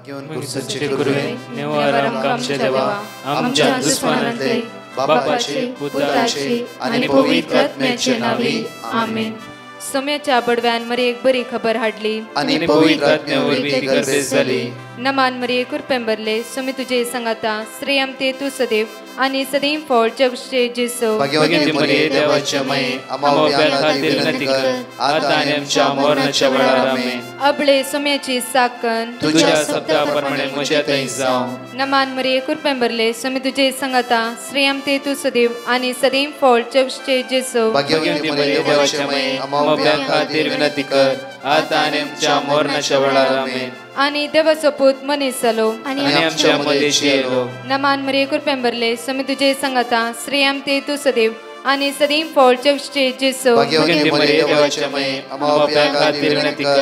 घेऊन सच्चे गुरुवे निवारण आमचे देवा आमच्या दुश्मनांतले बापाचे पुत्राचे आणि पवित्र आत्म्याचे नावे आमेन. सोम्याच्या बडव्यान मरी एक बरी खबर हाडली आणि पवित्र आत्म्यावर ती गर्दी झाली. नमान मरी कुरपेंबरले सोमी तुझे संगाता श्रेयम ते तू सदैव आणि सदैव फळ जगचे जेसो. भाग्यवती मरिये देवाच्या माये आम्हा खातीर विनंती कर आता आणि आमच्या मरणाच्या वेळार आमेन. अबळे सोम्याची साकन तुझ्या शब्दाप्रमाणे म्हज्या थंय जावं. नमान मरी कुरपेंबरले सोमी तुझे संगाता श्रेयम ते तू सदैव आणि सदैव फळ जगचे जेसो. भाग्यवती मरिये देवाच्या माये आम्हा खातीर विनंती कर आता आणि आमच्या मरणाच्या वेळार आमेन. आणि देवाचो पूत मनीस जालो आणि आमच्या मध्येशी येलो. नमान मरी कुरपेंबरले सोमी तुझे संगाता श्रेयम ते तू सदैव आणि सदैव फळ जगचे जेसो. भाग्यवती मरिये देवाच्या माये आम्हा खातीर विनंती कर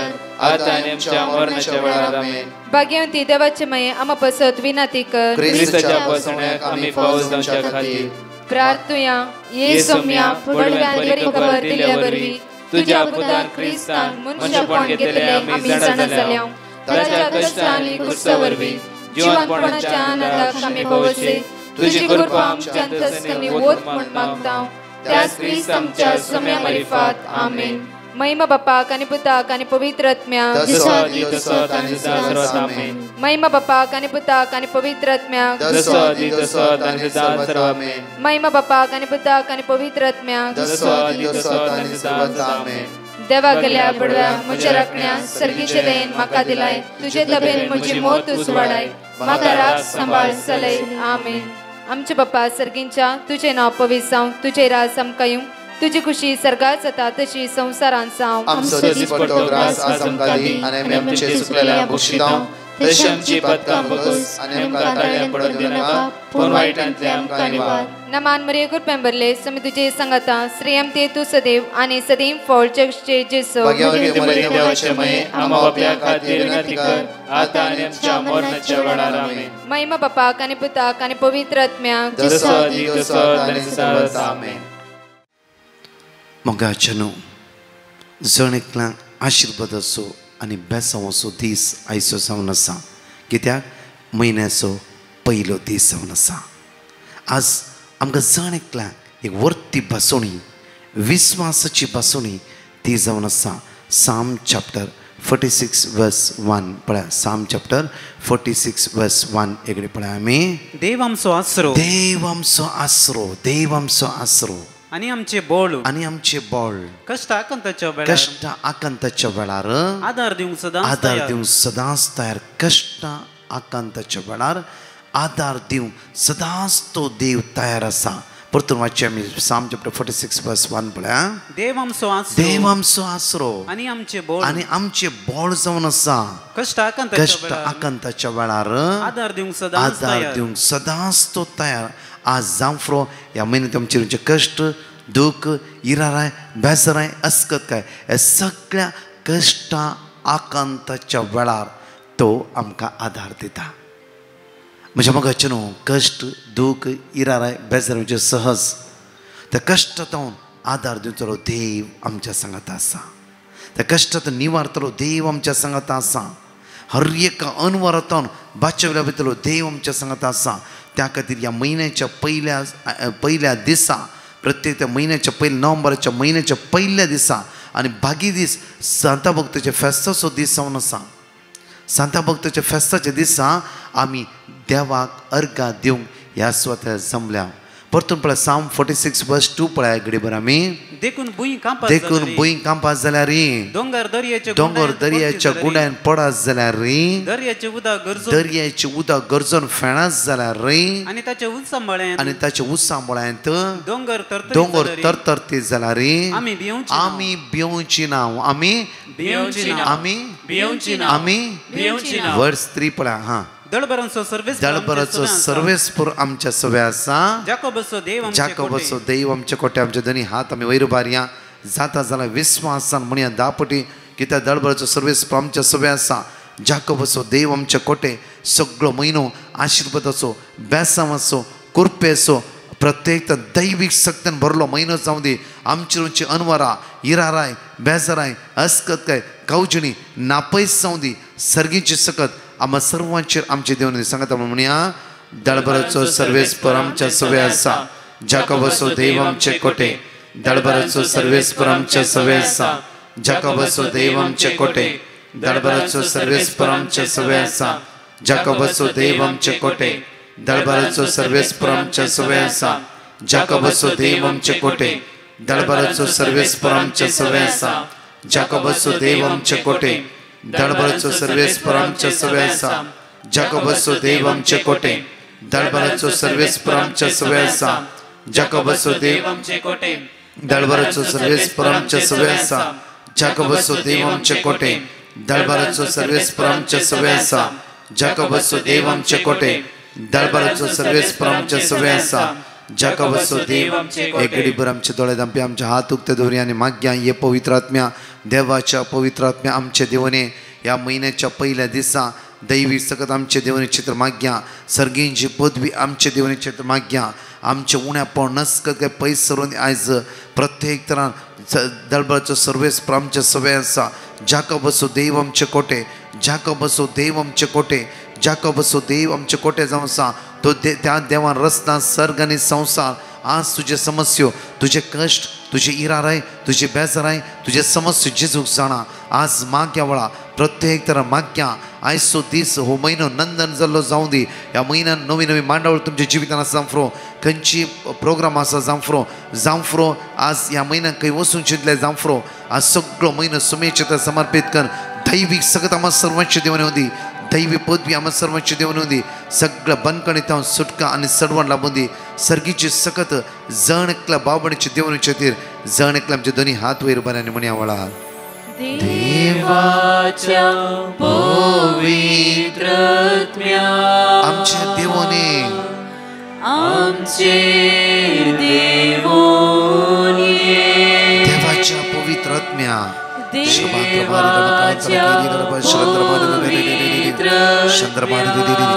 आता आणि आमच्या मरणाच्या वेळार आमेन. भाग्यवती देवाचे माये आम्हा पसत विनंती कर ख्रिस्ताच्या पसण्याक आम्ही पावस आमच्या खातीर प्रार्थुया. ये सोम्या बडव्यान बरी खबर दिल्या वरवी तुझ्या पुतान ख्रिस्तान मनुष्यपण घेतले आम्ही जाणा जाल्या. ताच्या कष्टांनी क्रुसावरवी जीवनपणाच्या आनंदाक आम्ही पवसे तुझी कृपा आमच्या अंतस्करणी वोत म्हण मागता. त्याच ख्रिस्त आमच्या सोम्या मार्फत आमेन. महिमा बापाक आणि पुताक आणि पवित्र आत्म्याक महिमा बापाक आणि पुताक आणि पवित्र आत्म्याक महिमा बापाक आणि पुताक आणि पवित्र आत्म्याक. देवा गेल्या बडव्या म्हज्या राखण्या सर्गीचे देन म्हाका दिलाय तुझे तबेन म्हजी मोत उसवाडाय म्हाका राख सांबाळ चलय आमेन. आमचे बाप्पा सर्गींच्या तुझे नाव पवित्र जावं तुझे राज आमकां येवं तुझी खुशी सर्गात जाता तशी संसारांत जावं. आमचो दिसपट्टो ग्रास आज आमकां दी आनी आमी आमचे सुकलेल्या बक्षितांव तशी आमची पदकां बगस आनी आमकां ताळ्यां पडोवन दिनाका पूण वायटांतले आमकां निवार. नमान मरी कुरपेंबरले सोमी तुझे संगाता श्रेयम ते तू सदैव आणि सदैव फळ जगचे जेसो. भाग्यवती मरिये देवाचे माये आम्हा बाप्या खातीर विनंती कर आता आनी आमच्या मरणाच्या वेळार आमेन. महिमा बापाक आणि पुताक आणि पवित्र आत्म्याक जसो आदी तसो आनी सदांच आमेन. मोगाचनो जण एकल्यांक आशिर्वाद असो आनी बेसांव असो दीस आयचो जावन आसा कित्याक म्हयन्याचो पयलो दीस जावन आसा. आज आमकां जण एकल्यांक एक वर्ती बासोणी विस्वासाची बासोणी ती जावन आसा. साम चॅप्टर 46 वर्स 1 पळया. साम चॅप्टर 46 वर्स 1 एकडे पळया आमी. देव आमचो आसरो देव आमचो आसरो देव आमचो आसरो आणि आमचे बोळ आणि आमचे बोळ कष्ट आकांताच्या वेळार आधार दिवंक सदांच तयार. कष्ट आकांताच्या वेळार आधार दिवंक सदांच तो देव तयार आसा. परतून वाचचे आमी साम चॅप्टर 46 वर्स 1 पळया. देव आमचो आसरो आणि आमचे बोळ जावन आसा. कष्ट आकांताच्या वेळार आधार दिवंक सदांच तो तयार. आज जावफ्रो ह्या म्हयन्यांत आमचे कश्ट दूख इराराय बेजाराय अस्कत काय हे सगळ्या कश्टा आकांताच्या वेळार तो आमकां आधार दिता. म्हज्या मोगाचे न्हू कश्ट दूख इराराय बेजार म्हणजे सहज त्या कश्टांतून आधार दिवचो देव आमच्या सांगात आसा. त्या कश्टांत निवारतलो देव आमच्या सांगात आसा. हर एका अनवरांतून बाचवल्या भितरलो देव आमच्या सांगात आसा. त्या खातीर ह्या म्हयन्याच्या पयल्या दिसा प्रत्येक त्या म्हयन्याच्या नोव्हेंबराच्या म्हयन्याच्या पयल्या दिसा आनी बागी दीस सांता भक्ताच्या फेस्ताचो दीस जावन आसा. सांता भक्ताच्या फेस्ताच्या दिसा आमी देवाक अर्घां दिवंक ह्या सुवातेर जमल्या. परतून पळय साम 46 वर्स 2 पळया घडी भर आमी. देखून भुंय कांपास जाल्यार री दोंगर दर्याच्या गुंड्यान पडास जाल्यार री दर्याचे उदक गरजून फेणास जाल्यार री आनी ताच्या उत्सांबळ्यांत दोंगर तरतरते जाल्यार री आमी भिवची ना. वर्स 3 पळया. हा दळबराचो सर्वेस्पूर आमच्या सव्या आसा. जाकोबाचो देव आमच्या कोटे आमचे दोनी हात आमी वयर उबारया. जाता जाल्यार विस्वासान म्हणया दापटी कित्याक दळबराचो सर्वेस्पूर आमच्या सव्या आसा. जाकोबाचो देव आमचे कोटे सगळो म्हयनो आशिर्वादाचो बेसांवाचो कुरपेचो प्रत्येक दैवीक शक्तीन भरलो म्हयनो जावं दी. आमची अनवरां इराराय बेजाराय अस्कत काय कवजणी नापयस जावं दी. सर्गीची सकत आम्हा सर्वांचेर आमचे देवन सांगता म्हणया दळबराचो सर्वेस्पर आमच्या सवे आसा जाका बसो देव आमचे कोटे दळबराचो सर्वेस्पर आमच्या सवे आसा जाका बसो देव आमचे कोटे दळबराचो सर्वेस्पर आमच्या सवे आसा जाका बसो देव आमचे कोटे दळबराचो सर्वेस्पर आमच्या सवे आसा जाका बसो देव आमचे कोटे दळबराचो सर्वेस्पर आमच्या सवे आसा जाका बसो देव आमचे कोटे दळबराचो सर्वेस्पर आमच्या सवे आसा जाका बसो देव आमचे कोटे दळबराचो सर्वेस्पर आमच्या सवे आसा जाका बसो देव आमचे कोटे दळबराचो सर्वेस्पर आमच्या सवे आसा जाका बसो देव आमचे कोटे दळबराचो सर्वेस्पर आमच्या सवे आसा जाका बसो देव आमचे कोटे दळबराचो सर्वेस्पर आमच्या सवे आसा जाका बसो देव एक घडीभर आमचे दोळे धांपे आमचे हात उक्ते दवरी आनी मागया ये पवित्र आत्म्या देवाच्या पवित्र आत्म्या आमचे देवने ह्या महिन्याच्या पहिल्या दिसा दैवी सकत आमचे देवने चित्र मागया सर्गींची पदवी आमचे देवने चित्र मागया आमचे उण्यापण नसकत काय पयस सरून आयज प्रत्येक तरान दळबराचो सर्वेस्पर आमचे सवे आसा जाका बसो देव आमचे कोटे जाका बसो देव आमचे कोटे जाका बसो देव आमचे कोटे जावन आसा तो त्या देवान रस्ता सर्ग आनी संसार आज तुझे समस्यो तुझे कष्ट तुझे इराराय तुझे बेजाराय तुझे समस्या जेजूक जाणा आज माग्या वळा प्रत्येक तरा माग्या आयचो दीस हो म्हयनो नंदन जाल्लो जावं दी ह्या म्हयन्यान नवी नवी मांडावळ तुमच्या जिवितान जावफ्रो खंयची प्रोग्राम आसा जावफ्रो आज ह्या म्हयन्यान खंय वचून चिंतले जावफ्रो आज सगळो म्हयनो सुमेचे समर्पित कर दैवीक सगळं आम्हा सर्वांची देवने होती दैवी पदवी आम्हा सर्वांची देवने होती सगळं बंदकणीत सुटका आणि सडवण लाभून दी सर्गीची सकत जण एकल्या बाबणीची देवनीच्या तीर जण एकल्या आमचे दोन्ही हात वयर बऱ्याने म्हणया वळा देवाच्या पवित्रत्म्या आमचे देवने आमचे देवोने देवाच्या पवित्रत्म्या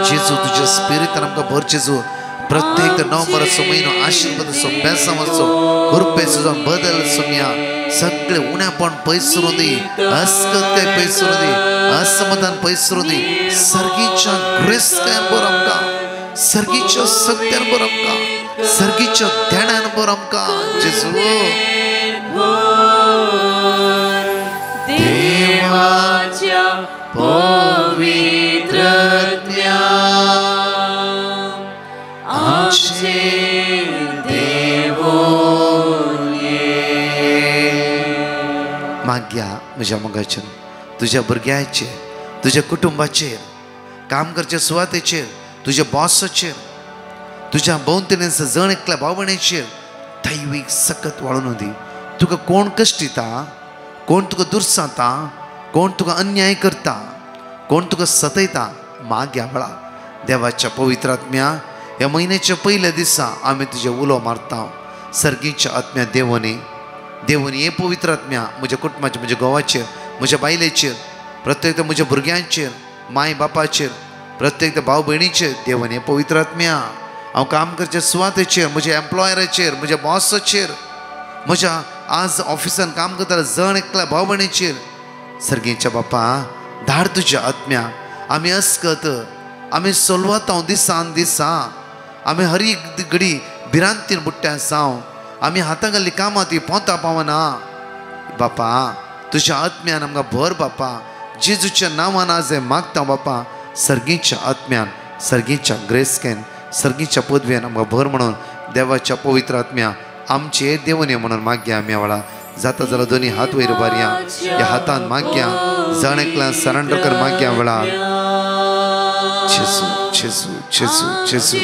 जेजू तुझ्या स्पिरिट आमकां भर जेजू प्रत्येक नोव्हेंबर असो म्हयनो आशीर्वाद असो बेसांव असो कृपेचो बदल सुम्या सगळे उण्यापण पयस सरून दी अस्कत काय पयस सरून दी असमाधान पयस सरून दी सर्गीच्या ग्रेस्कान बर आमकां सर्गीच्या सत्यान बर आमकां सर्गीच्या ध्यानान बर आमकां जेजू देवाच्या पवित्रत्म्या आमचे देवोने माग्या म्हज्या मोगाचेर तुझ्या भुरग्यांचेर तुझ्या कुटुंबाचेर काम करचे सुवातेचेर तुझ्या बॉसाचेर तुझ्या भोंवतणी जण एकल्या भावणेचेर दैवीक सकत वाळून दी तुका कोण कश्ट दिता कोण तुका दुर्साता कोण तुका अन्याय करता कोण तुका सतयता माग्या वळा देवाच्या पवित्र आत्म्या ह्या म्हयन्याच्या पयल्या दिसा आमी तुजे उलो मारता सर्गीच्या आत्म्या देवनी हे पवित्र आत्म्या म्हज्या कुटुंबाचेर म्हज्या घोवाचेर म्हज्या बायलेचेर प्रत्येक म्हज्या भुरग्यांचेर माय बापाचेर प्रत्येक भाव भयणीचेर देवनी हे पवित्र आत्म्या हांव काम करचे सुवातेचेर म्हज्या एम्प्लॉयराचेर म्हज्या बॉसाचेर म्हज्या आज ऑफिसान काम करता जण एकल्या भाव भयणीचेर सर्गीच्या बापा धाड तुज्या आत्म्या आमी अस्कत आमी सोलवाता दिसान दिसा आमी हर एक घडी भिरांतीन बुट्ट्या जावं आमी हातां घाल्ली कामां ती पोंता पावना बापा तुज्या आत्म्यान आमकां भर बापा जेजूच्या नांवान आज मागता बापा सर्गीच्या आत्म्यान सर्गीच्या ग्रेस्केन सर्गीच्या पदव्यान आमकां भर म्हणून देवाच्या पवित्र आत्म्या आमचे देवने म्हणून माग्या आम्या वळा जाता जाल्यार दोन्ही हात वयर बारया ह्या हातान माग्या जण एकल्या सरेंडर कर माग्या वळा जेजू जेजू जेजू जेजू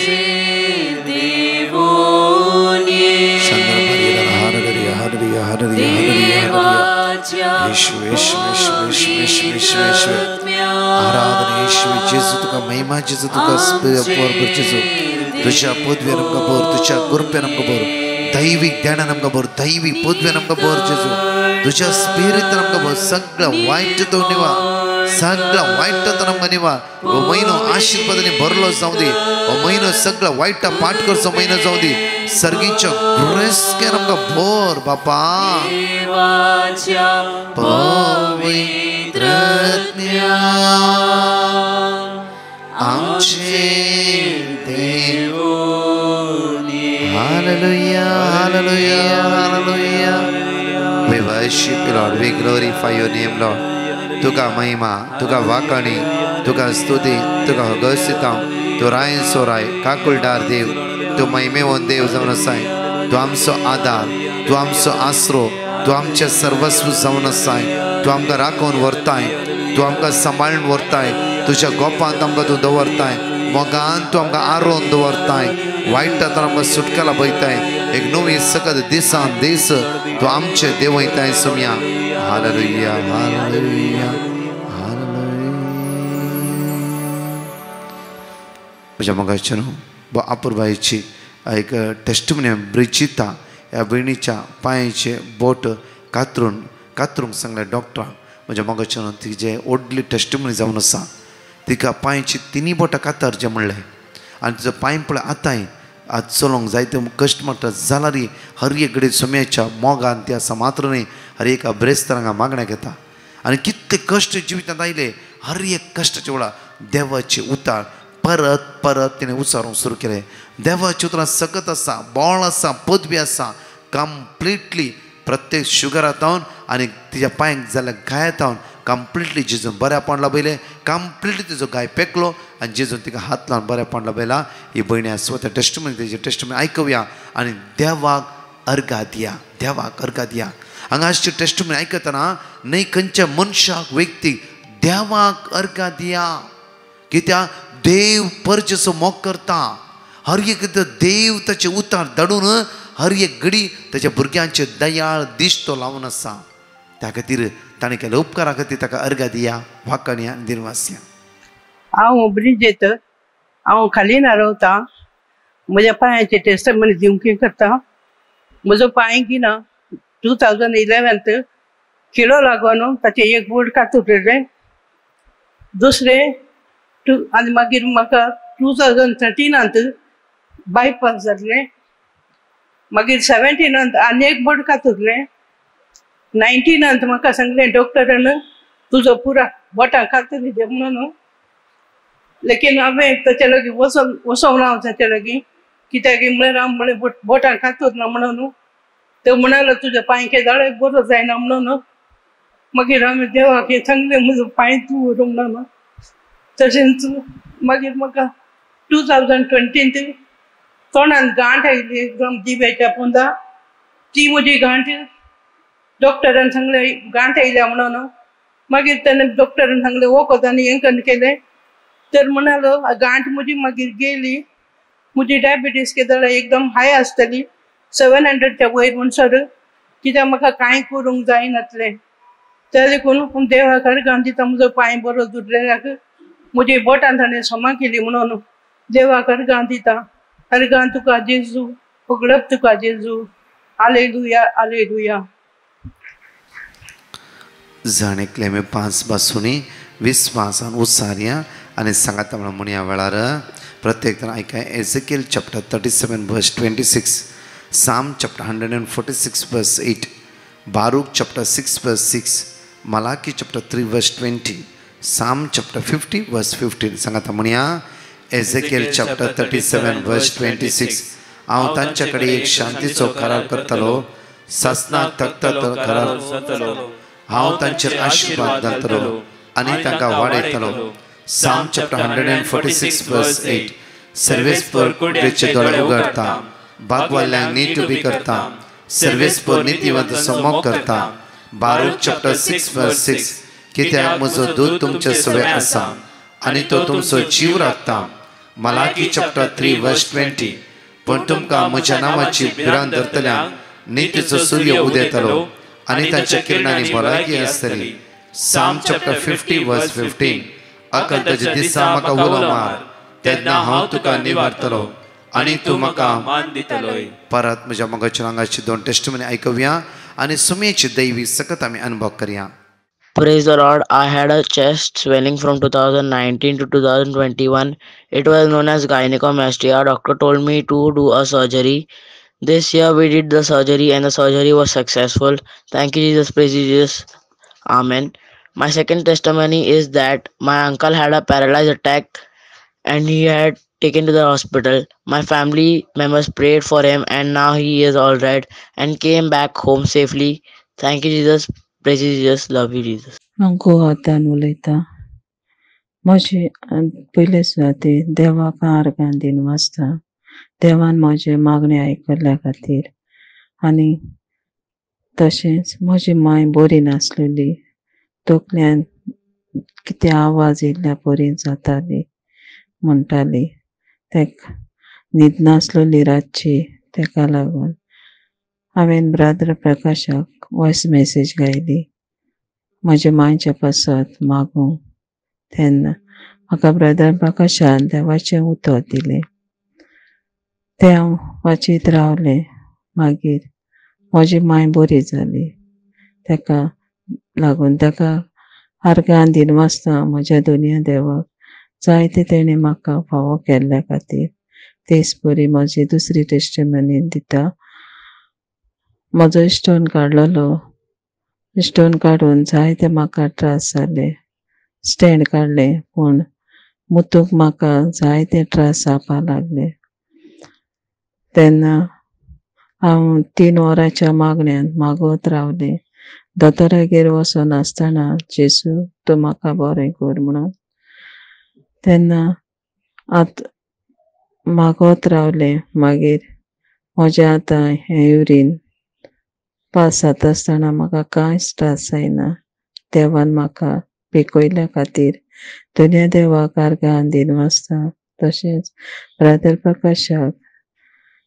आराधना येशू जेजू तुका महिमा जेजू तुका जेजू तुझ्या पदव्यान आमकां भर तुझ्या कृपेन आमकां भर दैवीक ध्यानान आमकां भर दैवीक पदव्यान आमकां भर जेजू तुझ्या स्पिरिटान आमकां भर सगळ्या वायट तो निवा सगळ्या वायटांतून आमकां निवा हो म्हयनो आशिर्वादांनी भरलो जावं दी हो म्हयनो सगळ्या वायटा पाठ करचो म्हयनो जावं दी सर्गीच्या ग्रेस्केन आमकां भर बापा पवित्र आमचे देव. Hallelujah, hallelujah, hallelujah. We worship you, Lord. We glorify your name, Lord. तुका महिमा, तुका वाकणी, तुका स्तुती, तुका गौसिता, तू राय सोराय काकुलदार देव, तू महिमेवन देव जावन आसाय. तू आमचो आधार, तू आमचो आसरो, तू आमचे सर्वस्व जावन आसाय. तू आमकां राखून व्हरताय, तू आमकां सांबाळून व्हरताय. तुज्या गोपांत आमकां तू दवरताय. मोगान तू आमकां आरोवन दवरताय. वायटांतल्यान आमकां सुटका लाभयताय. एक नवी सकत दिसान दीस तू आमचे देव वयताय सुम्या. हालेलुया, हालेलुया, हालेलुया. म्हज्या मोगाच्यान अपूर्बाईची एक टेस्टमनी ब्रिजिता ह्या भयणीच्या पांयाचे बोट कातरूंक सांगले डॉक्टरान. म्हज्या मोगाच्यान तिजे व्हडली टेस्टमनी जावन आसा. तिका पांयाची तिनी बोटां कातारचें म्हणलें आनी तिजो पांय पळय आतांय आज चलोंक जायते कश्ट मारता जाल्यार हर एक घडये सोम्याच्या मोगान ती आसा. मात्र न्ही हर एका ब्रेस्तारांक मागण्या घेता आनी कितले कश्ट जिवितांत आयले हर एक कश्टाच्या वेळा देवाचे उतार परत परत तिणें उचारूंक सुरू केलें. देवाचे उतरां सकत आसा, बोळ आसा, पदवी आसा. कंप्लिटली प्रत्येक शुगरांतावन आनी तिच्या पांयांक जाल्ल्या गायतावन कंप्लिटली जेजून बऱ्यापण लाभयलें. कंप्लिटली तिजो गाय पेकलो आनी जेजून तिका हात लावन बऱ्यापण लाभयला. ही भयणी स्वता टेस्टमनी तेजी टेस्टमनी आयकुया आनी देवाक अर्घा दिया, देवाक अर्घा दिया. हांगा आजची टेस्टमनी आयकतना न्हय खंयच्या मनशाक व्यक्तीक देवाक अर्घा दिया. कित्याक देव परचेचो मोग करता. हर एक देव ताचे उतार धाडून हर एक घडी ताच्या भुरग्यांचे दयाळ दिश्तो लावन आसा. त्या खातीर ताणें केल्या उपकारा खातीर ताका अर्घा दिया, वाकण्या आनी दिनवासिया. हांव ब्रिजेत, हांव खाली रावता. म्हज्या पांयाचे टेस्टमनी दिवंक करता. म्हजो पांय की ना 2011 किलो लागून ताचे एक बोट कातुरलें. दुसरें आनी मागीर म्हाका 2013 बायपास जाल्लें. मागीर 17 आनी एक बोट कातुरलें. 19 म्हाका सांगलें डॉक्टरान तुजो पुरा बोटां कातून दे म्हणून. लेकीन हांवें ताचे लागीं वचोंक ना ताचे लागीं. कित्याक म्हळ्यार हांव म्हळें बोटां कातूर ना म्हणून. तो म्हणालो तुज्या पांयचे दाळे बरो जायना म्हणून. मागीर हांवें देवाक सांगलें म्हजो पांय तूं व्हर म्हणून. तशेंच मागीर म्हाका 2020 तोंडान गांठ आयली एकदम जिब्याच्या पोंदा. ती म्हजी गांठ डॉक्टरान सांगलें गांठ आयल्या म्हणून. मागीर ताणें डॉक्टरान सांगलें वखद आनी हें करून केलें. तर म्हणालो गांठ म्हजी मागीर गेली. म्हजी डायबिटीस केदां एकदम हाय आसतली 700च्या वयर म्हणसर. कित्याक म्हाका कांय करूंक जायनासलें. त्या देखून देवाक अर्घां दिता म्हजो पांय बरो दुरल्याक. म्हजी बोटां ताणें सोमा केली म्हणून देवाक अर्घां दिता. अर्घां तुका जेजू, फुगडप तुका जेजू. Hallelujah, hallelujah. जाणेकले आमी 5 बासुनी विस्वासान उत्सारिया आनी सांगात म्हणून म्हणया वेळार प्रत्येक जाण आयकाय. एझेकिएल चॅप्टर 37 वर्स 26, साम चॅप्टर 146 वर्स 8, बारूक चॅप्टर 6 वर्स 6, मलाकी चॅप्टर 3 वर्स 20, साम चॅप्टर 50 वर्स 15. सांगात म्हणया एझेकिएल चॅप्टर 37 वर्स 26. हांव तांचे कडेन एक शांतीचो करार करतलो, ससनाक तख्ताचो करार करतलो. हांव तांचेर आशिर्वाद घालतलो आनी तांकां वाडयतलो. साम चॅप्टर 146 वर्स 8. सर्वेस्पर कुडीचे दोळे उगडता, बागवाल्यांक नीट उबी करता, सर्वेस्पर नितीवंत मोग करता. बारूक चॅप्टर 6 वर्स 6. कित्याक म्हजो दूत तुमचे सुवे आसा आनी तो तुमचो जीव राखता. मलाकी चॅप्टर 3 वर्स 20. पण तुमकां म्हज्या नांवाची भिरांत धरतल्यांक नितीचो सूर्य उदेतलो आनी तांच्या किरणांनी भलायकी आसतली. साम चॅप्टर 50 वर्स 15. अकंताच्या दिसा म्हाका उलो मार, तेन्ना हांव तुका निवारतलो आनी तूं म्हाका मान दितलोय. परत म्हज्या मोगाच्या रंगाची 2 टेस्टमनी आयकुया आनी सुमेची दैवी सकत आमी अनुभव करया. Praise the Lord. I had a chest swelling from 2019 to 2021. It was known as gynecomastia. Doctor told me to do a surgery. This year we did the surgery and the surgery was successful. Thank you, Jesus. Praise you, Jesus. Amen. My second testimony is that my uncle had a paralyzed attack and he had taken to the hospital. My family members prayed for him, and now he is all right and came back home safely. Thank you, Jesus. Praise you, Jesus. Love you, Jesus. हांव गोवातान उलयतां. म्हजे पयले सुवाते देवाक आर्गां दिन वाचता. देवान म्हजे मागणे आयकल्ल्या खातीर आनी तशेंच म्हजी माय बरी नासलेली. तकल्यान कितें आवाज येयल्ल्या परी जाताली म्हणटाली. तेका न्हीद नासलेली रातची. तेका लागून हांवें ब्रदर प्रकाशाक वॉयस मेसेज घायली म्हजे मांयचे पासत मागूंक. तेन्ना म्हाका ब्रदर प्रकाशान देवाचें उतर दिलें. तें हांव वाचीत रावलें. मागीर म्हजी माय बरी जाली. तेका लागून तेका आर्गां दिन वाचता म्हज्या दोनया देवाक. जायते तेणें म्हाका फावो केल्ल्या खातीर. तेच बरी म्हजी दुसरी टेस्टिमनी दिता. म्हजो स्टोन काडलेलो. स्टोन काडून जायते म्हाका त्रास जाले. स्टँड काडलें पूण मुतूक म्हाका जायते त्रास जावपा लागले. तेन्ना हांव 3 वरांच्या मागण्यांत मागत रावलें. दोतोरागेर वचोन आसतना जेसू तूं म्हाका बरें कर म्हणून. तेन्ना मागत रावलें. मागीर म्हजें आतां हें युरीन पास जाता आसतना म्हाका कांयच त्रास जायना. देवान म्हाका पिकयल्या खातीर दुनिया देवाक आर्गां दिन वाचता. तशेंच ब्रदर प्रकाशाक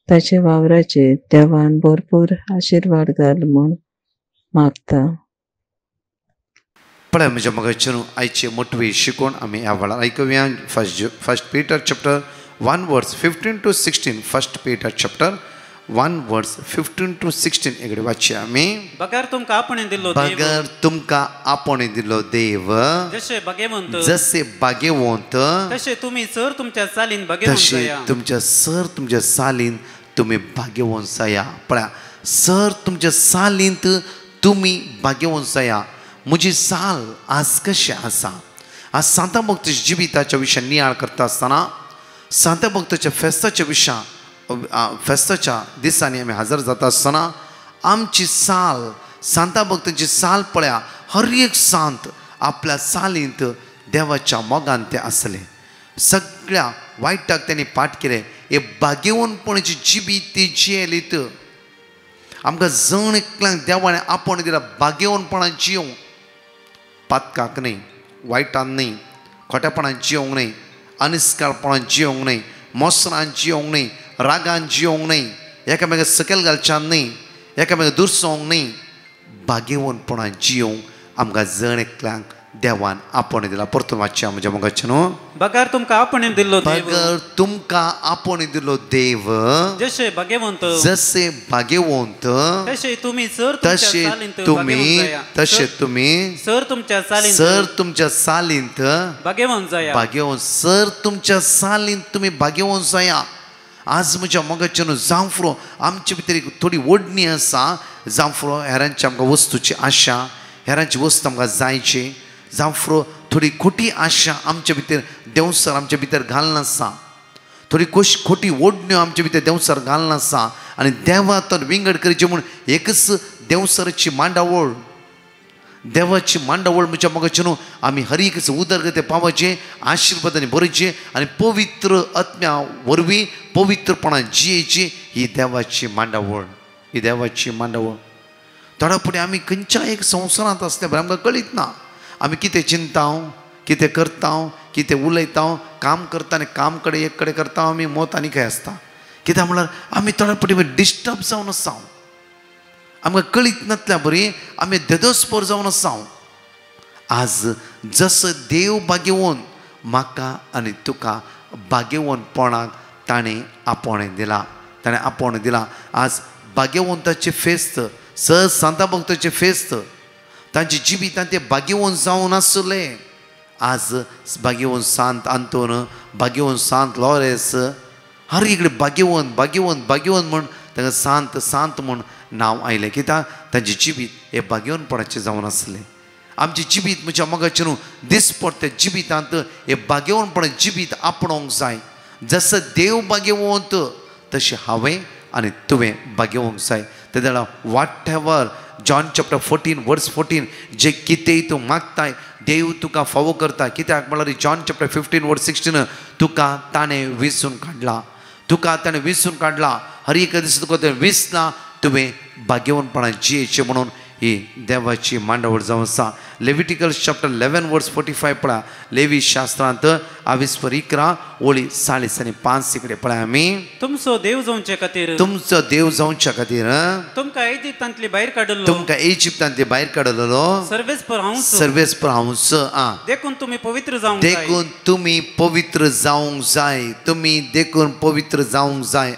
ताचे वावराचेर देवान भरपूर आशिर्वाद घाल म्हूण मागता. पळय म्हज्या मगाचेर आयचे मोटवी शिकून आमी ह्या वेळार आयकुया. फर्स्ट पीटर चॅप्टर 1 वर्स 15 to 16. फर्स्ट पीटर चॅप्टर 1 वर्स 15 to 16 इकडे वाचया आमी. बगर तुमकां आपणे दिल्लो देव, बगर तुमकां आपणे दिल्लो देव जशे भाग्यवंत जसे भाग्यवंत तशे तुम्ही सर तुमच्या चालीन भाग्यवंत तसे जाया. तुमच्या सालीन तुम्ही भाग्यवंत जाया. पळया, सर तुमच्या सालींत तुम्ही भाग्यवंत जाया. म्हजी साल आज कशी आसा? आज सांता भक्ताच्या जिविताच्या विशयान नियाळ करता आसतना सांता भक्ताच्या फेस्ताच्या दिसांनी आमी हजर जाता आसतना आमची साल, सांता भक्तांची साल पळया, हर एक सांत आपल्या सालींत देवाच्या मोगान ते आसले. सगळ्या वायटाक त्यांनी पाठ केले. हे भाग्यवंतपणाची जिबीत ती जियेलीत. आमकां जण एकल्यांक देवाने आपण दिला भाग्यवंतपणान जियोंक. पातकाक न्ही, वायटान न्ही, खोटेपणान जियोंक न्ही, अनिस्कारपणान जियोंक न्ही, मोसरान जियोंक न्ही, रागान जियोंक न्ही, एकामेका सकयल घालच्यान न्ही, एकामेका दुरसोंक न्ही. भाग्यवंतपणान जियोंक आमकां जण एकल्यांक देवान आपण दिला. परतून वाचया म्हज्या मोगाचे न्हू. बगर तुमकां आपणे दिल्लो देव, बगर तुमकां आपण दिलो देव जशे भाग्यवंत तशे तुम्ही सर तशे तुम्ही सर तुमच्या सालींत भाग्यवंत जाया. भाग्यवंत सर तुमच्या सालींत तुम्ही भाग्यवंत जाया. आज म्हज्या मोगाचे न्हू जावं आमचे भितर एक थोडी ओडणी आसा. जावं हेरांची आमकां वस्तूची आशा, हेरांची वस्त आमकां जायची. जावं थोडी खोटी आशा आमच्या भितर देंवसर आमच्या भितर घालना आसा. थोडी खोटी ओडण्यो आमच्या भितर देंवसर घालना आसा. आनी देवा तर विंगड करचे म्हूण एकच देंवसराची मांडावळ, देवाची मांडावळ म्हज्या मोगाचे न्हू आमी हर एक उदरगती पावचे, आशिर्वादांनी भरचे आनी पवित्र आत्म्या वरवीं पवित्रपणान जियेची. ही देवाची मांडावळ, ही देवाची मांडावळ. थोडा फुडें आमी खंयच्या एक संवसारांत आसल्या बरें आमकां कळीत ना. आमी कितें चिंताव, कितें करता, कितें उलयता, काम करता आनी काम कडेन एक कडेन करता आमी मोत आनी खंय आसता. कित्याक म्हळ्यार आमी थोड्या फुडें डिस्टर्ब जावन आसा. आमकां कळीत नासल्या बरी आमी देदोस्पर जावन आसा. आज जसो देव भाग्यवंत म्हाका आनी तुका भाग्यवंतपणाक ताणें आपणे दिला. ताणें आपणे दिला. आज भाग्यवंताचे फेस्त, सर सांता भक्ताचे फेस्त, तांची जिवितांत ते भाग्यवंत जावन आसले. आज भाग्यवंत सांत आंतोन, भाग्यवंत सांत लॉरेस, हर इकडे भाग्यवंत भाग्यवंत भाग्यवंत म्हूण तांकां सांत सांत म्हूण नांव आयलें. कित्याक तांचें जिवीत हे भाग्यवंतपणाचें जावन आसलें. आमचे जिबीत म्हज्या मोगाचें न्हू दिसपट त्या जिबितांत हे बागेवणपण जिबीत आपणोवंक जाय. जसं देव बागेवंत तशें हांवें आनी तुवें बागेवंक जाय. ते जाल्यार वॉट एवर जॉन चॅप्टर 14 वर्स 14 जे कितेंय तूं मागताय देव तुका फावो करता. कित्याक म्हळ्यार जॉन चॅप्टर 15 वर्स 16 तुका ताणें विसरून काडला. तुका ताणें विसरून काडला. हर एक दीस तुका तें विसना तुवें बागेवणपणान जियेचें म्हणून ही देवाची मांडावळ जावन आसा. लेविटिकल चॅप्टर 11 वर्स 45 पळया. लेवी शास्त्रांत 21 ओळी 4 आनी 5 इकडे पळया आमी. तुमचो देव जावचे खातीर तुमचो देव जावच्या खातीर तुमकां इजिप्तांतली भायर काडलो. तुमकां इजिप्तांतली भायर काडलेलो सर्वेस पर हांवच. देखून तुमी पवित्र जावंक जाय. देखून तुमी पवित्र जावंक जाय. तुमी देखून पवित्र जावंक जाय.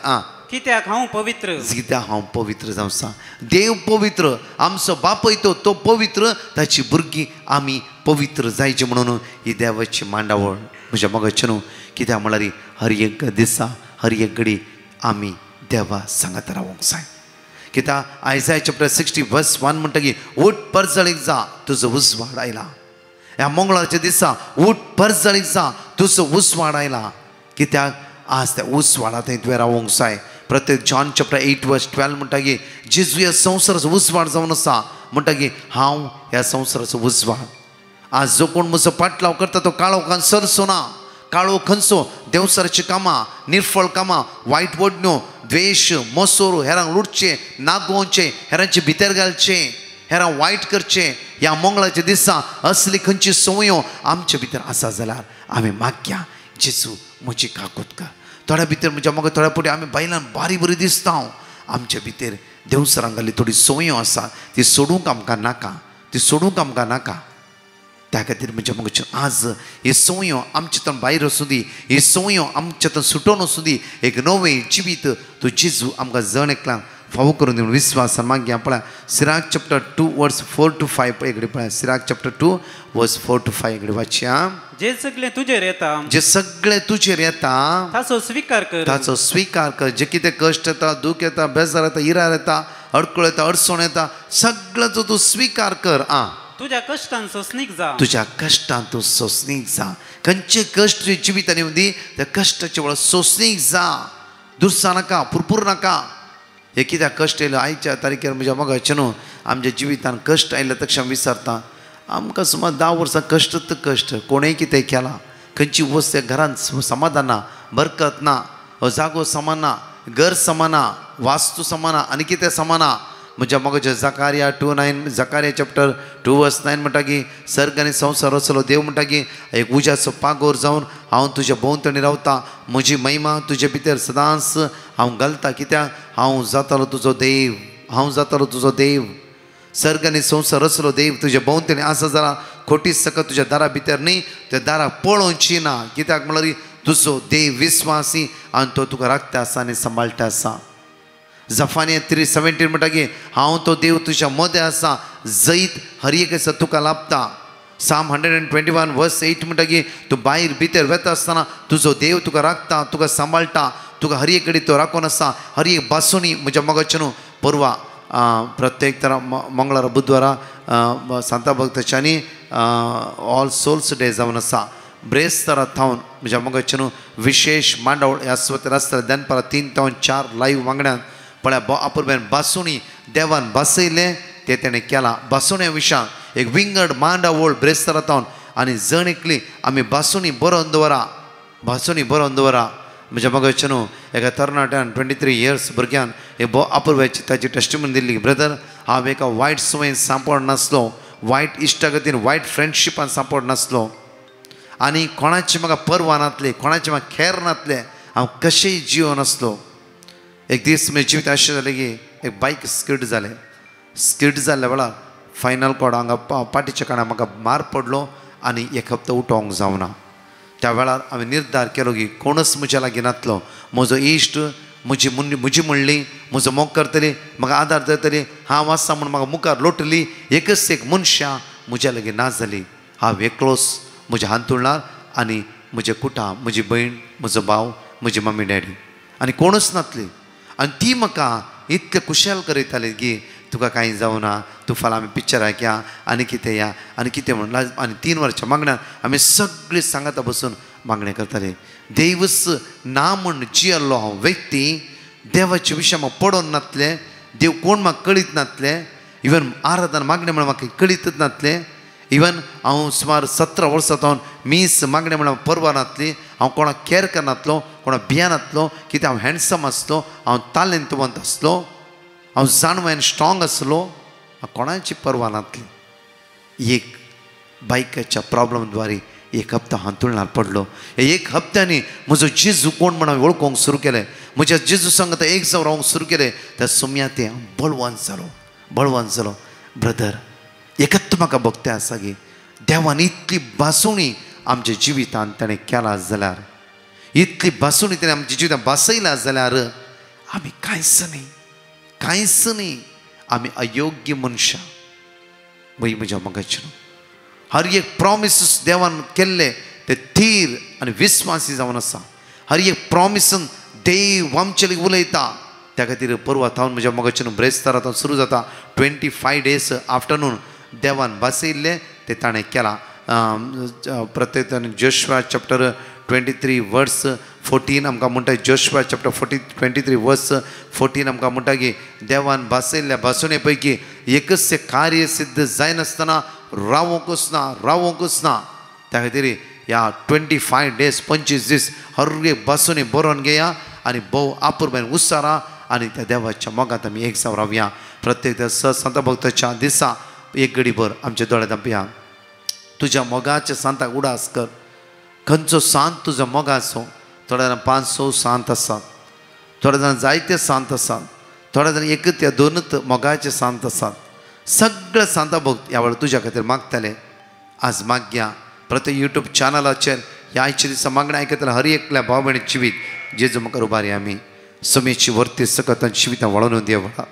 कित्याक हांव पवित्र. कित्याक हांव पवित्र जावं आसा. देव पवित्र. आमचो बापूय तो पवित्र. ताची भुरगीं आमी पवित्र जायचे म्हणून ही देवाची मांडावळ म्हज्या मोगाचें न्हू. कित्याक म्हळ्यार हर एक दिसा हर एक घडी आमी देवा सांगात रावंक जाय. कित्याक आयजाया चॅप्टर 60 वर्स 1 म्हणटकीर उठ परजळीक जा तुजो उजवाड आयला. ह्या मंगळारच्या दिसा उठ परजळीक जा तुजो उजवाड आयला. कित्याक आज त्या उजवाडा थंय तुवें रावंक जाय. प्रत्येक जॉन चॅप्टर 8 वर्स 12 म्हणटकीर जेजू ह्या संवसाराचो उजवाड जावन आसा म्हणटकीर हांव ह्या संवसाराचो उजवाड. आज जो कोण म्हजो पाटलाव करता तो काळो खंयचो ना. काळो खंयचो देवसाराची कामां निर्फळ कामां वायट वडण्यो द्वेश मोसोर हेरांक लुटचे नागोवचे हेरांचे भितर घालचे हेरां वायट करचे. ह्या मंगळाच्या दिसा असली खंयची संवयो आमचे भितर आसा जाल्यार आमी मागया जेजू म्हजी काकूत कर. थोड्या भितर म्हज्या मोगा थोड्या पटी आमी बायलांक बारी बरी दिसता. आमच्या भितर देवसरांक घाली थोडी संवयो आसा ती सोडूंक आमकां नाका. ती सोडूंक आमकां नाका. त्या खातीर म्हज्या मोगाचें आज ही संवयो आमचेतून भायर वचूं दी. ही संवयो आमचेतून सुटोन वचूं दी. एक नवें जिवीत तूं जेजू आमकां जण एकल्याक फावो करून दिवन विस्वासान मागया. पळय सिराक चॅप्टर 2 वर्स 4 to 5 इकडे पळय. सिराक चॅप्टर 2 वर्स 4 to 5 इकडे वाचया. जे सगळे तुजेर येता जे सगळे तुजेर येता ताचो स्वीकार कर. ताचो स्वीकार कर. जे कितें कश्ट येता दूख येता बेजार येता इरार येता अडकळ येता अडचण येता सगळ्याचो तूं स्वीकार कर. तुज्या कश्टान सोंसणीक जा. तुज्या कश्टान तूं सोंसणीक जा. खंयचे कश्ट तुज्या जिवितांनी येवं दी त्या कश्टाच्या वेळार सोंसणीक जा. दुरसा नाका पुरपूर नाका. हे कित्याक कश्ट येयलो आयच्या तारीखेर म्हज्या मोगाचें न्हू आमच्या जिवितान कश्ट आयले तशें विसरता. आमकां सुमार 10 वर्सां कश्टच कश्ट. कोणेंय कितें केलां खंयची वस्त घरांत समाधान ना बरकत ना जागो समाना घर समाना वास्तू समाना आनी कितें समाना. म्हज्या मोगाचें जकारिया 2:9 जकारिया चॅप्टर 2 वर्स 9 म्हणटा की सर्ग आनी संवसार रचलो देव म्हणटा की एक उज्याचो पागोर जावन हांव तुज्या भोंवतणी रावता. म्हजी महिमा तुजे भितर सदांच हांव घालता. कित्याक हांव जातालो तुजो देव. हांव जातालो तुजो देव. सर्ग आनी संवसार रचलो देव तुजे भोंवतणी आसा जाल्यार खोटी सकत तुज्या दारा भितर न्ही त्या दाराक पळोवची ना. कित्याक म्हळ्यार तुजो देव विस्वासी आनी तो तुका राखता आसा आनी सांबाळटा आसा. जफानिया 3:17 म्हणटा की हांव तो देव तुज्या मदें आसा जैत हर एक आसा तुका लाभता. साम 121 वर्स 8 म्हणटा की तूं भायर भितर वेता आसतना तुजो देव तुका राखता तुका सांबाळटा तुका हर एक कडेन तो राखून आसा. हर एक बासुनी म्हज्या मोगाचें न्हू परवा प्रत्येक तरा मंगळारा बुधवारा सांता भक्ताच्यांनी ऑल सोल्स डे जावन आसा. ब्रेस्तारा थावन म्हज्या मोगाचें न्हू विशेष मांडावळ ह्या सुवातेर आसता. दनपारा 3 to 4 लायव्ह वांगड्यान पळय आपुरब्यान बासुणी देवान बसयलें तें तेणें केलां. बासुण्या विशयान एक विंगड मांडावळ ब्रेस्तारा थावन आनी जण एकली आमी बासुणी बरोवन दवरा. बासुणी बरोवन दवरा. म्हज्या मोगाचें न्हू एका तरणाट्यान 23 years भुरग्यान एक आपुरब्याची ताची टेस्टिमनी दिल्ली. ब्रदर हांव एका वायट संवयेन सांपड नासलो वायट इश्टागतीन वायट फ्रेंडशिपान सांपड नासलो आनी कोणाचें म्हाका परवा नासलें कोणाचें म्हाका खैर नासलें. हांव कशेंय जियो नासलो. एक दीस म्हजें जिवीत अशें जालें की एक बायक स्किड जाल्ल्या वेळार फायनल कॉर्ड हांगा पाटीच्या काळार म्हाका मार पडलो आनी एक हप्तो उठोवंक जावना. त्या वेळार हांवें निर्धार केलो की कोणूच म्हज्या लागीं नासलो. म्हजो इश्ट म्हजी म्हणली म्हजो मोग करतली म्हाका आदार धरतली हांव आसा म्हूण म्हाका मुखार लोटली. एकच एक मनशां म्हज्या लागीं ना जाली. हांव एकलोच म्हज्या हांतुळणार आनी म्हजे कुटां म्हजी भयण म्हजो भाव म्हजी मम्मी डॅडी आनी कोणूच नासली. आनी ती म्हाका इतलें कुशल करयताली की तुका काही जावना तू फाल्यां आमी पिक्चराक या आनी कितें या आनी कितें म्हणून आनी 3 वर्सां मागण्यान आमी सगळीं सांगाता बसून मागणें करताले. देवच ना म्हण जियल्लो हांव व्यक्ती देवाचे विशय म्हाका पडोन नासलें, देव कोण म्हाका कळीत नासलें, इवन आराधना मागणें म्हणून म्हाका कळीतच नासलें. इवन हांव सुमार 17 वर्सां जावन मीस मागणें म्हणून परवा नासली, हांव कोणाक केअर करनासलो, कोणाक भियानासलो, कितें हांव हँडसम आसलो, हांव तालेंतवंत आसलो, हांव जाणवें स्ट्रॉंग आसलो, हांव कोणाची परवा नासली. एक बायकाच्या प्रॉब्लम द्वारे 1 हप्ता हांतुळणार पडलो. एक हप्त्यांनी म्हजो जेजू कोण म्हणून हांवें वळखूंक सुरू केलें. म्हज्या जेजू सांगता एक जावन रावंक सुरू केलें. त्या सुम्या ते बळवान जालो. ब्रदर एकच म्हाका भक्ती आसा गे, देवान इतली बासुणी आमच्या जिवितांत ताणें केला जाल्यार, इतली बासुणी ताणें आमच्या जिवितांत बासयला जाल्यार आमी कांयच न्ही. आमी अयोग्य मनशां. म्हज्या मोगाचें हर एक प्रॉमिसीस देवान केल्ले ते थीर आनी विस्वासी जावन आसा. हर एक प्रॉमिसन देव आमचे लागीं उलयता. त्या खातीर परवा थावन म्हज्या मोगाचें ब्रेस्तारांत सुरू जाता 25 days आफ्टरनून देवान बासयल्ले ते ताणें केला. प्रत्येक जोशुआ चॅप्टर 23 वर्स 14 आमकां म्हणटा. जोशुआ चॅप्टर 23 वर्स 14 आमकां म्हणटा की देवान बासयल्ल्या बासुणे पैकी एकच कार्य सिद्ध जायनासतना रावोंकूच ना. त्या खातीर ह्या 25 days 25 दीस हर एक बासुणी बरोवन घेया आनी भोव आपुरबायन उसारा आनी त्या देवाच्या मोगांत आमी एक जावन रावया. प्रत्येक संत भक्ताच्या दिसा एक घडीभर आमचे दोळे धांपया. तुज्या मोगाच्या सांताक उडास कर. खंयचो सांत तुजो मोगा आसूं. थोड्या जाणां 5-6 सांत आसात, थोड्या जाणां जायते सांत आसात, थोड्या जाणां एकच या 2च मोगाचे सांत आसात. सगळे सांता भक्त ह्या वेळार तुज्या खातीर मागताले. आज मागया. प्रत्येक यूट्यूब चॅनलाचेर ह्या आयच्या दिसा मागणें आयकतले हर एकल्या भाव भयणी जिवीत जेजू म्हाका उबारी आमी समेची वर्ती सकत जिवितां वळोवन देवळा.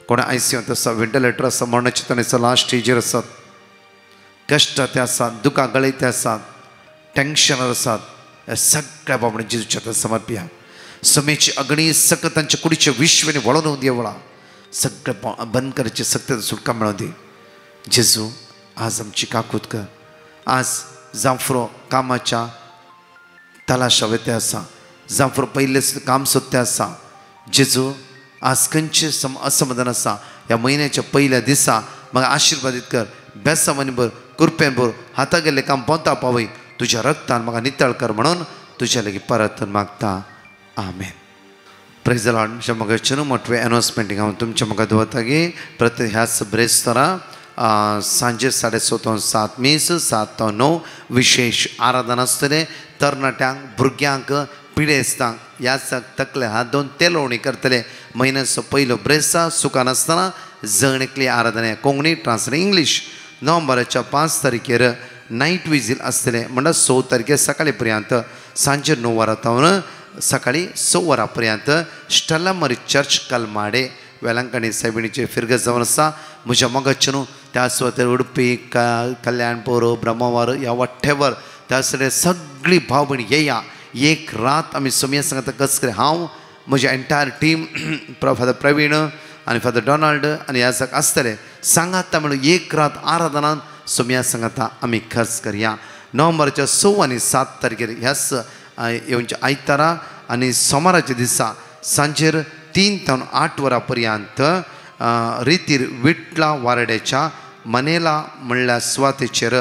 कोण ICUंत आसा, वेंटिलेटर आसा, मरणाच्या तणेचो लास्ट स्टेजीर आसात, कश्ट ते आसात, दुखां गळयते आसात, टेन्शनार आसात, ह्या सगळ्या बाबडे जेजूच्या हातांत समर्पया. समेची अग्नी सकत तांच्या कुडीचे विश्वनी वळोवन देवळा. सगळे बंद करचे सत्य सुटका मेळोवन दी. जेजू आज आमची काकूत कर. आज जांफ्रो कामाच्या तलाशा वेते आसा, जांफ्रो पयले काम सोदते आसा. जेजू आज खंयचे असमाधान आसा ह्या म्हयन्याच्या पयल्या दिसा म्हाका आशिर्वादीत कर. बेसांवानी भर, कृपेन भर, हाता गेल्लें काम पोंता पावय. तुज्या रक्तान म्हाका नितळ कर म्हणून तुज्या लागीं परत मागता. आमेन. Praise the lord. म्हज्या मोगाचें मोठे अनाउन्समेंटींग हांव तुमच्या मोगा दवरता की प्रत्येक ह्याच ब्रेस्तारा सांजे 7:30 मीस 7 to 9 विशेष आराधना आसतले. तरणाट्यांक, भुरग्यांक, पिडेस्तांक ह्या तकले हात दोन तेलोवणी करतले. म्हयन्याचो पयलो ब्रेसा सुकान आसतना जणेकली आराधना कोंकणी ट्रान्सलेट इंग्लीश. नोव्हेंबराच्या 5 तारखेर नायट विजील आसतले. म्हणल्यार 6 तारखेर सकाळी पर्यंत सांजे 9 वरां तावन सकाळी 6 वरां पर्यंत स्टेला मरी चर्च कलमाडे वेलांकणी सायबिणीचे फिरगत जावन आसा. म्हज्या मोगाचें न्हू त्या सुवातेर उडपी कल्याणपूर ब्रह्मवार या वॉटेवर त्या सगळे सगळी भाव भयणी येया. एक रात आमी सोमिया सांगता कस करे हांव म्हजी एंटायर टीम फादर प्रवीण आनी फादर डॉनाल्ड आनी ह्या सग आसतले. सांगाता म्हणून एक रात आराधनान सोमिया सांगाता आमी खर्च करया. नोव्हेंबराच्या 6 आनी 7 तारखेर ह्याच येवच्या आयतारा आनी सोमाराच्या दिसा सांजेर 3 to 8 वरां पर्यंत रितीर विटला वारड्याच्या मनेला म्हणल्या सुवातेचेर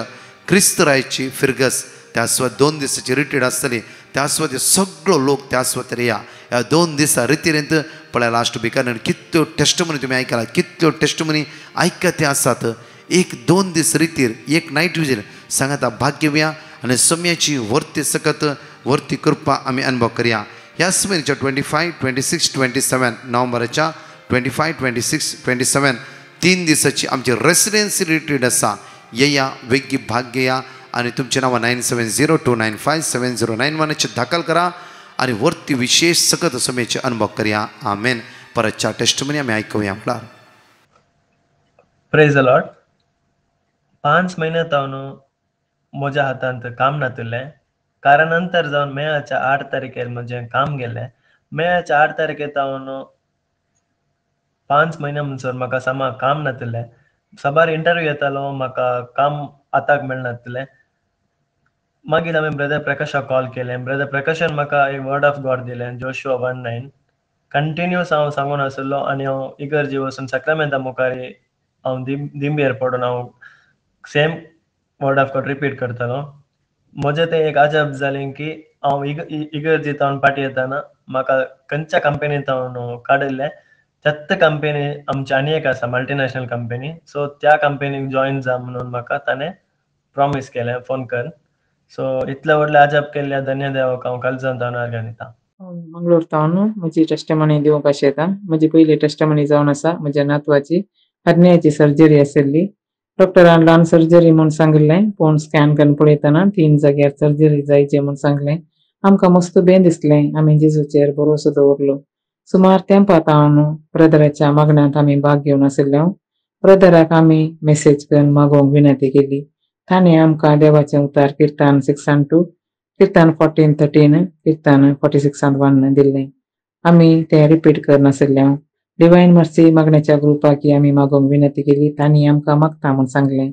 क्रिस्तरायची फिरगस त्या सुवात 2 दिसाची रिट्रीट आसतली. त्या सुवातेर सगळो लोक त्या सुवातेर या. ह्या 2 दिसा रितीरेंत पळय लास्ट बिकानेर कितल्यो टेस्टमनी तुमी आयकला, कितल्यो टेस्टमनी आयकते आसात. 1-2 दीस रितीर एक नायट विजील सांगाता भाग्य घेवया आनी सोम्याची वर्ती सकत वर्ती कृपा आमी अनुभव करया. ह्या सुमेरच्या 25, 26, 27 नोव्हेंबराच्या 25, 26, 27 3 दिसाची आमची रेसिडेन्सी रिट्रीट आसा. येया, वेगी भाग घेया आनी तुमचें नांव 9702957091 दाखल करा आनी वर्ती विशेष सकत सोमेचे अनुभव करया. आमेन. परतच्या टेस्टमनी आमी आयकुया. म्हळ्यार प्रेज द लॉर्ड. 5 महिने जावन म्हज्या हातांत काम नातलें. कारण नंतर जावन मेयाच्या 8 तारखेर म्हजें काम गेलें. मेयाच्या 8 तारखेर जावन 5 म्हयने म्हणसर म्हाका सामा काम नासलें. सबार इंटरव्यू येतालो, म्हाका काम आताक मेळनासलें. मागीर हांवें ब्रदर प्रकाशाक कॉल केलें. ब्रदर प्रकाशान म्हाका एक वर्ड ऑफ गॉड दिलें, जोशुआ 1:9. कंटिन्यूअस हांव सांगून आसलो आनी हांव इगर्जी वचून सक्रामेंता मुखार हांव दिंबेर पडून हांव same word of God repeat करतालो. म्हजें तें एक अजाप जालें की हांव इगर्जींत हांव पाटी येताना म्हाका खंयच्या कंपनींत हांव काडिल्लें, त्याच कंपनी आमची आनी एक आसा मल्टीनॅशनल कंपनी. सो त्या कंपनीक जॉयन जा म्हणून म्हाका ताणें प्रॉमीस केलें फोन करून. सो इतले व्हडले अजाप केल्ल्या धन्य देवाक हांव काळजांत हांव अर्घ्य दितां. मंगळूर तावन म्हजी टेस्टमनी दिवंक अशें येता. म्हजी पयली टेस्टमनी जावन आसा. म्हज्या नातवाची हर्नियाची सर्जरी आशिल्ली. डॉक्टरान ल्हान सर्जरी म्हूण सांगिल्लें, पूण स्कॅन करून पळयतना 3 जाग्यार सर्जरी जायची म्हूण सांगलें. आमकां मस्त बें दिसलें. आमी जेजूचेर भरोसो दवरलो. सुमार तेंपात हांव ब्रदराच्या मागण्यांत आमी भाग घेवन आशिल्ल्यो. ब्रदराक आमी मेसेज करून मागोवंक विनंती केली. ताणें आमकां देवाचें उतार किर्तन 6:2, किर्तन 14:13, किर्तन 46:1 दिल्लें. आमी तें रिपीट करनाशिल्ल्यो. डिवायन मर्सी मागण्याच्या ग्रुपाक आमी मागोवंक विनंती केली. तांणी आमकां मागता म्हूण सांगलें.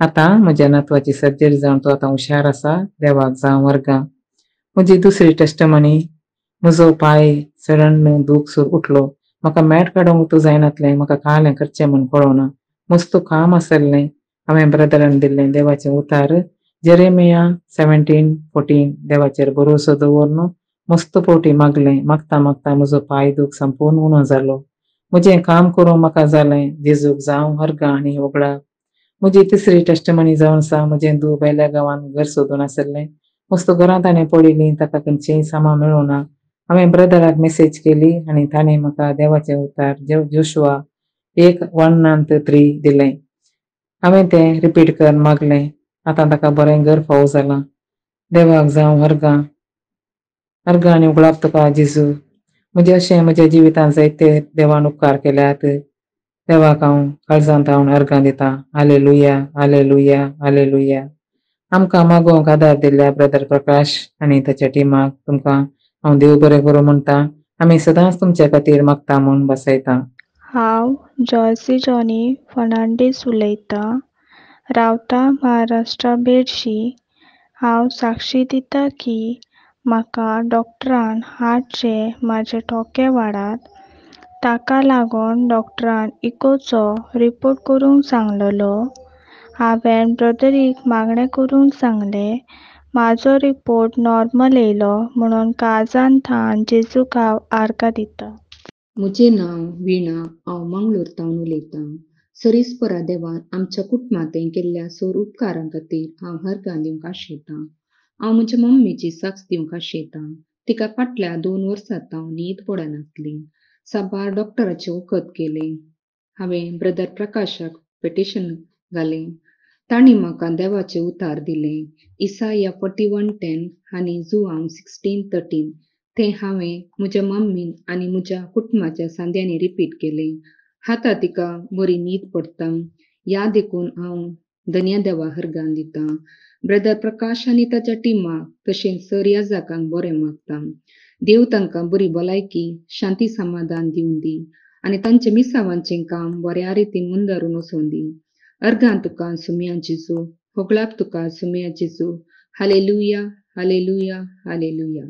आतां म्हज्या नातवाची सर्जरी जावन तो आतां हुशार आसा. देवाक जावं वर्गां. म्हजी दुसरी टेस्टमनी, म्हजो पाय सडन दूख सुरू उठलो. म्हाका मॅट काडूंक जायनासलें. म्हाका कालें करचें म्हूण कळोना. मस्त काम आसलें. हांवें ब्रदरान दिल्लें देवाचें उतार जेरेमिया 17:14 देवाचेर भरोसो दवरून मस्त पोटी मागलें. मागता मागता म्हजो पाय दूख संपूर्ण उणो जालो. म्हजें काम करूंक म्हाका जालें. जेजूक जावं अर्गां आनी वगडाक. म्हजी तिसरी टेस्टमनी जावन आसा. म्हजें धूव बेल्या गांवांत घर सोदून आसलें. मस्त घरां ताणें पळयलीं, ताका खंयचीय सामा मेळूना. हांवें ब्रदराक मेसेज केली आनी ताणें म्हाका देवाचें उतार जोशुआ 1:1-3 दिलें. हांवें तें रिपीट करून मागलें. आतां ताका बरें घर फावो जालां. देवाक जावं अर्गां आनी उगडाप तुका जेजू. म्हजें अशें म्हज्या जिवितांत जायते देवान उपकार केल्यात. देवाक हांव काळजांत हांव अर्गां दितां. हालेलुया, हालेलुया, हालेलुया. आमकां मागोवंक आदार दिल्ल्या ब्रदर प्रकाश आनी ताच्या टिमाक तुमकां हांव देव बरें करूं म्हणटा. आमी सदांच तुमचे खातीर मागता म्हूण बसयता. हांव जॉयसी जॉनी फर्नांडीस उलयतां. रावतां महाराष्ट्रा बेडशी. हांव साक्षी दितां की म्हाका डॉक्टरान हार्टचे म्हाजे ठोके वाडात. ताका लागून डॉक्टरान इकोचो रिपोर्ट करूंक सांगलेलो. हांवें ब्रदरीक मागणें करूंक सांगलें. म्हाजो रिपोर्ट नॉर्मल येयलो म्हणून काळजांत जेजूक हांव आर्गां दितां. म्हजें नांव विणा. हांव मंगळूर तावन उलयतां. सरीसपरा देवान आमच्या कुटुंबांत केल्ल्या सर उपकारां खातीर हांव अर्गां दिवंक आशेतां. हांव म्हज्या मम्मीची साक्ष दिवंक आशेतां. तिका फाटल्या 2 वर्सांत हांव न्हीद पडनासली. साबार डॉक्टराचें वखद केलें. हांवें ब्रदर प्रकाशाक पेटिशन घालें. तांणी म्हाका देवाचें उतार दिलें. इसाया 41:10 आनी जुआंव 16:13 तें हांवें म्हज्या मम्मीन आनी म्हज्या कुटुंबाच्या सांद्यांनी रिपीट केलें. आतां तिका बरी न्हीद पडटा. ह्या देखून हांव धन्य देवा अर्गां दितां. ब्रदर प्रकाश आनी ताच्या टिमाक तशेंच सर ह्या जागांक बरें मागता. देव तांकां बरी भलायकी, शांती समाधान दिवन दी आनी तांचें मिसावांचें काम बऱ्या रितीन मुंदारून वचोन दी. अर्गां तुका सुमया जेजू. होगळाक तुका सुमया जेजू. हालेलुया, हालेलुया, हालेलुया.